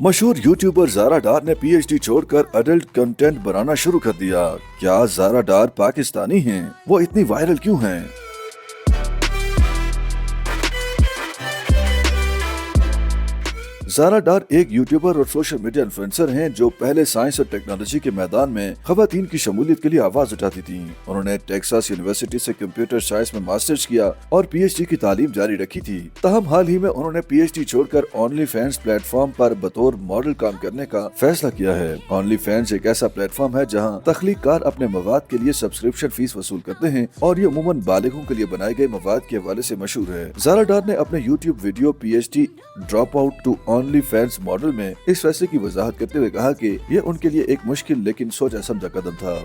मशहूर यूट्यूबर ज़ारा डार ने पीएचडी छोड़कर अडल्ट कंटेंट बनाना शुरू कर दिया। क्या ज़ारा डार पाकिस्तानी हैं? वो इतनी वायरल क्यों हैं? ज़ारा डार एक यूट्यूबर और सोशल मीडिया इन्फ्लुएंसर हैं जो पहले साइंस और टेक्नोलॉजी के मैदान में खवातीन की शमूलियत के लिए आवाज उठाती थी। उन्होंने टेक्सास यूनिवर्सिटी से कंप्यूटर साइंस में मास्टर्स किया और पीएचडी की तालीम जारी रखी थी। तहम हाल ही में उन्होंने पीएचडी छोड़कर ओनली फैंस प्लेटफॉर्म पर बतौर मॉडल काम करने का फैसला किया है। ओनली फैंस एक ऐसा प्लेटफॉर्म है जहाँ तख्लीककार अपने मवाद के लिए सब्सक्रिप्शन फीस वसूल करते हैं और ये अमूमन बालिगों के लिए बनाए गए मवाद के हवाले से मशहूर है। ज़ारा डार ने अपने YouTube video PhD drop out to OnlyFans model में इस फैसले की वजाहत करते हुए कहा कि ये उनके लिए एक मुश्किल लेकिन सोचा समझा कदम था।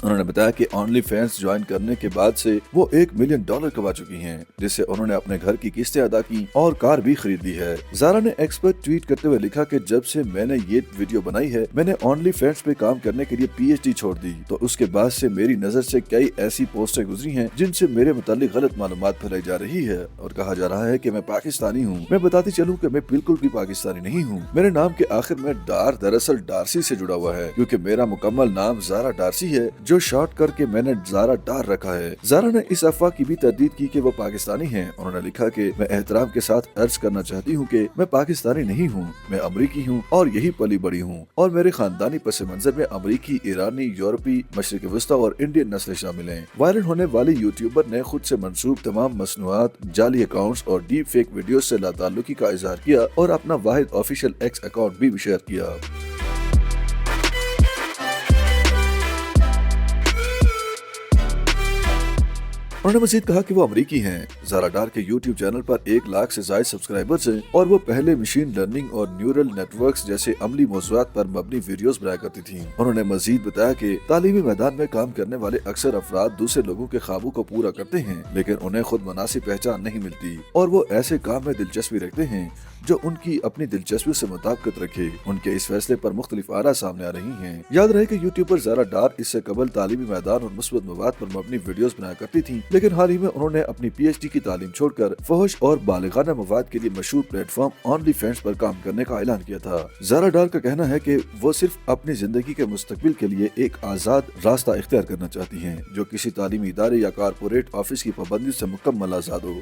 उन्होंने बताया कि ओनली फैंस ज्वाइन करने के बाद से वो $1 मिलियन कमा चुकी हैं, जिससे उन्होंने अपने घर की किस्तें अदा की और कार भी खरीद ली है। ज़ारा ने एक्सपर्ट ट्वीट करते हुए लिखा कि जब से मैंने ये वीडियो बनाई है मैंने ओनली फैंस पे काम करने के लिए पीएचडी छोड़ दी, तो उसके बाद से मेरी नजर से कई ऐसी पोस्टें गुजरी हैं जिनसे मेरे मुतालिक गलत मालूमात फैलाई जा रही है और कहा जा रहा है कि मैं पाकिस्तानी हूँ। मैं बताती चलूँ कि मैं बिल्कुल भी पाकिस्तानी नहीं हूँ। मेरे नाम के आखिर में डार दरअसल डार्सी से जुड़ा हुआ है, क्योंकि मेरा मुकम्मल नाम ज़ारा डार्सी है जो शॉर्ट करके मैंने ज़ारा डार रखा है। ज़ारा ने इस अफवाह की भी तरदीद की कि वो पाकिस्तानी हैं। उन्होंने लिखा कि मैं एहतराम के साथ अर्ज करना चाहती हूँ कि मैं पाकिस्तानी नहीं हूँ, मैं अमरीकी हूँ और यही पली बड़ी हूँ और मेरे खानदानी पस मंजर में अमरीकी, ईरानी, यूरोपी, मशरिक वस्ता और इंडियन नस्लें शामिल हैं। वायरल होने वाली यूट्यूबर ने खुद से मंसूब तमाम मसनूआत, जाली अकाउंट्स और डीप फेक वीडियो से लाताल्लुकी का इजहार किया और अपना वाहिद ऑफिशियल एक्स अकाउंट भी शेयर किया। उन्होंने मजीद कहा कि वो अमरीकी हैं। ज़ारा डार के यूट्यूब चैनल पर 1 लाख से ज्यादा सब्सक्राइबर्स हैं और वो पहले मशीन लर्निंग और न्यूरल नेटवर्क्स जैसे अमली मौज़ूआत पर मबनी वीडियोस बनाया करती थी। उन्होंने मजीद बताया कि तालीमी मैदान में काम करने वाले अक्सर अफराद दूसरे लोगों के ख्वाबों को पूरा करते हैं, लेकिन उन्हें खुद मुनासिब पहचान नहीं मिलती और वो ऐसे काम में दिलचस्पी रखते हैं जो उनकी अपनी दिलचस्पी से मुताबिकत रखे। उनके इस फैसले पर मुख्तलिफ आरा सामने आ रही हैं। याद रहे कि यूट्यूबर ज़ारा डार इससे कबल तालीमी मैदान और मुस्बत मवाद पर मबनी वीडियोस बनाया करती थी, लेकिन हाल ही में उन्होंने अपनी पीएचडी की तालीम छोड़कर फहश और बालिगाना मवाद के लिए मशहूर प्लेटफॉर्म ओनली फैंस पर काम करने का ऐलान किया था। ज़ारा डार का कहना है कि वो सिर्फ अपनी जिंदगी के मुस्तकबिल के लिए एक आजाद रास्ता इख्तियार करना चाहती हैं, जो किसी तालीमी इदारे या कारपोरेट ऑफिस की पाबंदी से मुकम्मल आजाद हो।